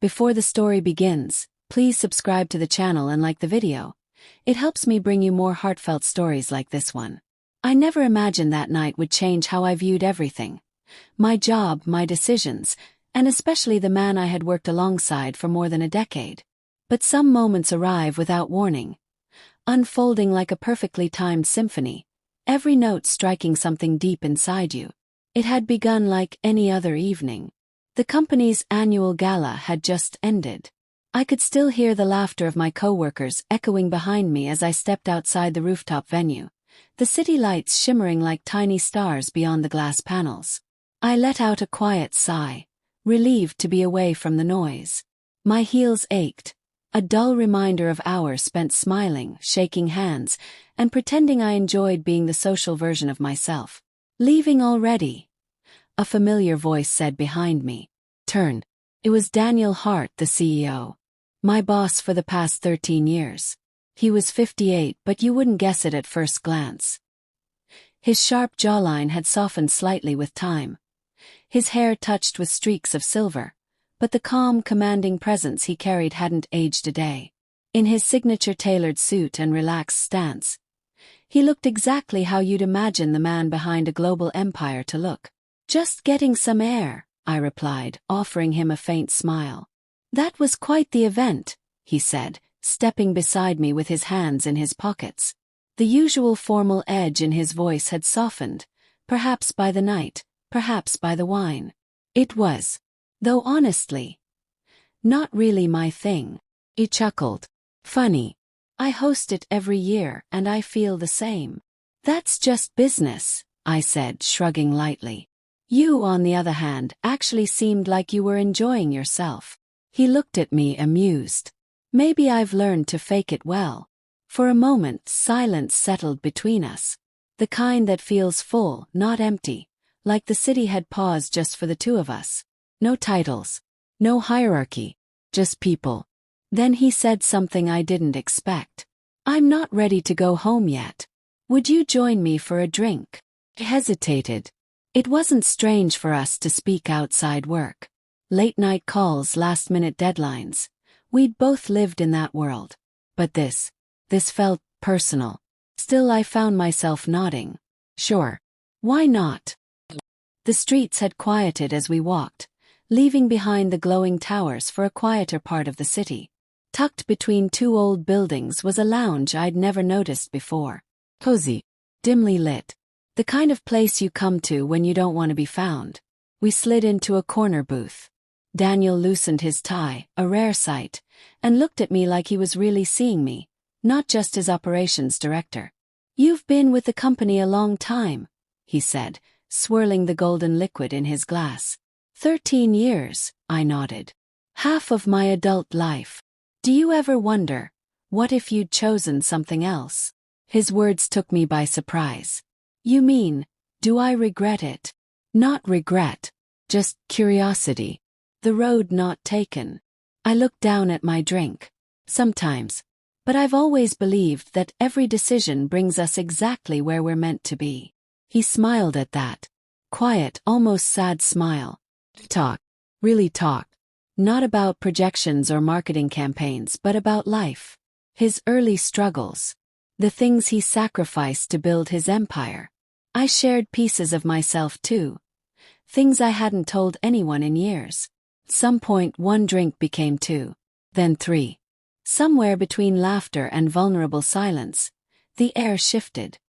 Before the story begins, please subscribe to the channel and like the video. It helps me bring you more heartfelt stories like this one. I never imagined that night would change how I viewed everything. My job, my decisions, and especially the man I had worked alongside for more than a decade. But some moments arrive without warning, unfolding like a perfectly timed symphony, every note striking something deep inside you. It had begun like any other evening. The company's annual gala had just ended. I could still hear the laughter of my coworkers echoing behind me as I stepped outside the rooftop venue, the city lights shimmering like tiny stars beyond the glass panels. I let out a quiet sigh, relieved to be away from the noise. My heels ached, a dull reminder of hours spent smiling, shaking hands, and pretending I enjoyed being the social version of myself. "Leaving already?" a familiar voice said behind me. Turn. It was Daniel Hart, the CEO. My boss for the past 13 years. He was 58, but you wouldn't guess it at first glance. His sharp jawline had softened slightly with time. His hair touched with streaks of silver, but the calm, commanding presence he carried hadn't aged a day. In his signature tailored suit and relaxed stance, he looked exactly how you'd imagine the man behind a global empire to look. "Just getting some air," I replied, offering him a faint smile. "That was quite the event," he said, stepping beside me with his hands in his pockets. The usual formal edge in his voice had softened, perhaps by the night, perhaps by the wine. It was, though honestly, not really my thing. He chuckled. "Funny. I host it every year and I feel the same." "That's just business," I said, shrugging lightly. "You, on the other hand, actually seemed like you were enjoying yourself." He looked at me amused. "Maybe I've learned to fake it well." For a moment, silence settled between us. The kind that feels full, not empty, like the city had paused just for the two of us. No titles, no hierarchy, just people. Then he said something I didn't expect. "I'm not ready to go home yet. Would you join me for a drink?" I hesitated. It wasn't strange for us to speak outside work. Late-night calls, last-minute deadlines. We'd both lived in that world. But this felt personal. Still, I found myself nodding. Sure. Why not? The streets had quieted as we walked, leaving behind the glowing towers for a quieter part of the city. Tucked between two old buildings was a lounge I'd never noticed before. Cozy, dimly lit. The kind of place you come to when you don't want to be found. We slid into a corner booth. Daniel loosened his tie, a rare sight, and looked at me like he was really seeing me, not just his operations director. "You've been with the company a long time," he said, swirling the golden liquid in his glass. 13 years, I nodded. "Half of my adult life. Do you ever wonder, what if you'd chosen something else?" His words took me by surprise. "You mean, do I regret it?" "Not regret, just curiosity. The road not taken." I looked down at my drink. "Sometimes. But I've always believed that every decision brings us exactly where we're meant to be." He smiled at that. Quiet, almost sad smile. Talk. Really talk. Not about projections or marketing campaigns, but about life. His early struggles. The things he sacrificed to build his empire. I shared pieces of myself too. Things I hadn't told anyone in years. At some point, one drink became two. Then three. Somewhere between laughter and vulnerable silence, the air shifted.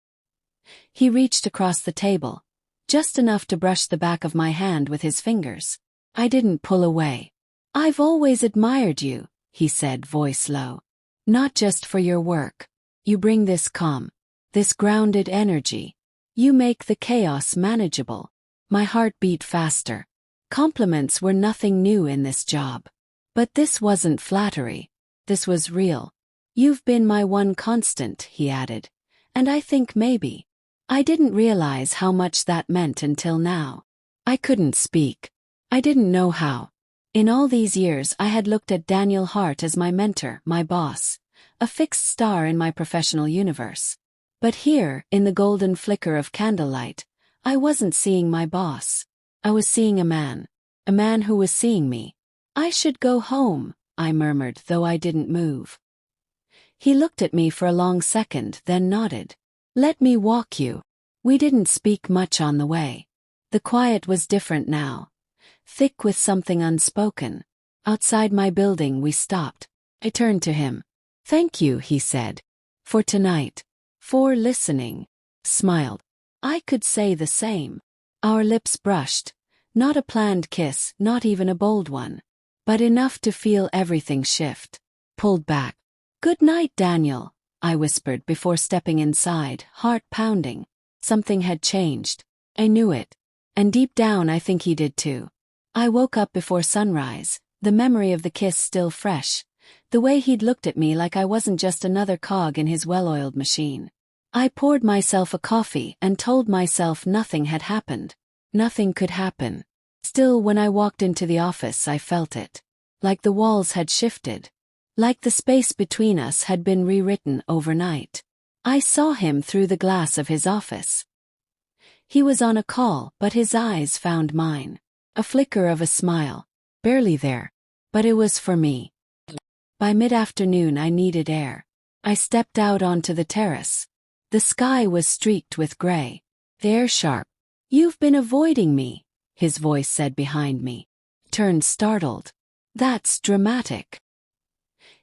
He reached across the table, just enough to brush the back of my hand with his fingers. I didn't pull away. "I've always admired you," he said, voice low. "Not just for your work. You bring this calm, this grounded energy. You make the chaos manageable." My heart beat faster. Compliments were nothing new in this job. But this wasn't flattery. This was real. "You've been my one constant," he added. "And I think maybe." I didn't realize how much that meant until now. I couldn't speak. I didn't know how. In all these years I had looked at Daniel Hart as my mentor, my boss, a fixed star in my professional universe. But here, in the golden flicker of candlelight, I wasn't seeing my boss. I was seeing a man who was seeing me. I should go home, I murmured, though I didn't move. He looked at me for a long second, then nodded. Let me walk you. We didn't speak much on the way. The quiet was different now, thick with something unspoken. Outside my building we stopped. I turned to him. Thank you, he said. For tonight. For listening. Smiled. I could say the same. Our lips brushed. Not a planned kiss, not even a bold one. But enough to feel everything shift. Pulled back. Good night, Daniel, I whispered before stepping inside, heart pounding. Something had changed. I knew it. And deep down I think he did too. I woke up before sunrise, the memory of the kiss still fresh. The way he'd looked at me like I wasn't just another cog in his well-oiled machine. I poured myself a coffee and told myself nothing had happened. Nothing could happen. Still, when I walked into the office I felt it. Like the walls had shifted. Like the space between us had been rewritten overnight. I saw him through the glass of his office. He was on a call, but his eyes found mine. A flicker of a smile. Barely there. But it was for me. By mid-afternoon I needed air. I stepped out onto the terrace. The sky was streaked with gray. The air sharp. You've been avoiding me, his voice said behind me. Turned startled. That's dramatic.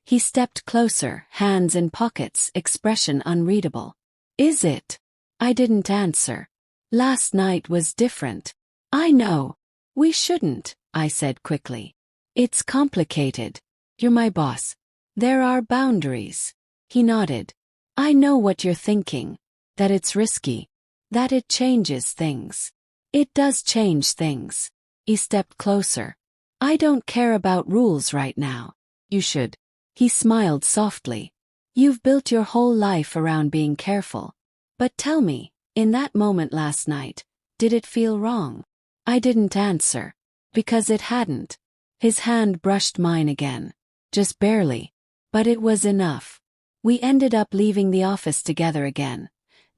He stepped closer, hands in pockets, expression unreadable. Is it? I didn't answer. Last night was different. I know. We shouldn't, I said quickly. It's complicated. You're my boss. There are boundaries. He nodded. I know what you're thinking. That it's risky. That it changes things. It does change things. He stepped closer. I don't care about rules right now. You should. He smiled softly. You've built your whole life around being careful. But tell me, in that moment last night, did it feel wrong? I didn't answer. Because it hadn't. His hand brushed mine again. Just barely. But it was enough. We ended up leaving the office together again.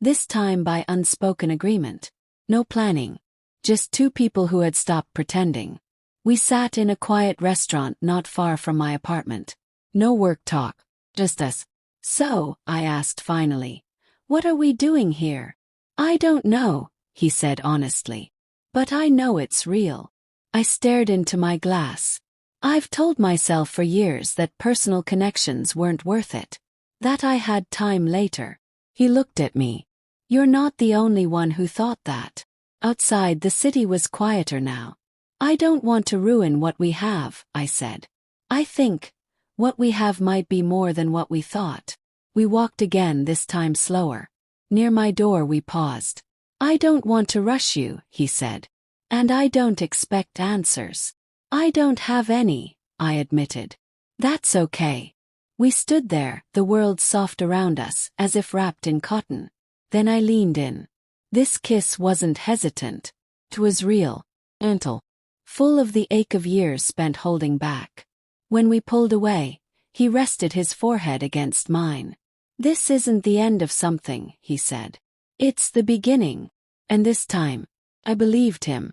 This time by unspoken agreement. No planning. Just two people who had stopped pretending. We sat in a quiet restaurant not far from my apartment. No work talk. Just us. So, I asked finally, what are we doing here? I don't know, he said honestly. But I know it's real. I stared into my glass. I've told myself for years that personal connections weren't worth it. That I had time later. He looked at me. You're not the only one who thought that. Outside the city was quieter now. I don't want to ruin what we have, I said. I think what we have might be more than what we thought. We walked again, this time slower. Near my door we paused. I don't want to rush you, he said. And I don't expect answers. I don't have any, I admitted. That's okay. We stood there, the world soft around us, as if wrapped in cotton. Then I leaned in. This kiss wasn't hesitant. It was real, gentle, full of the ache of years spent holding back. When we pulled away, he rested his forehead against mine. This isn't the end of something, he said. It's the beginning. And this time, I believed him.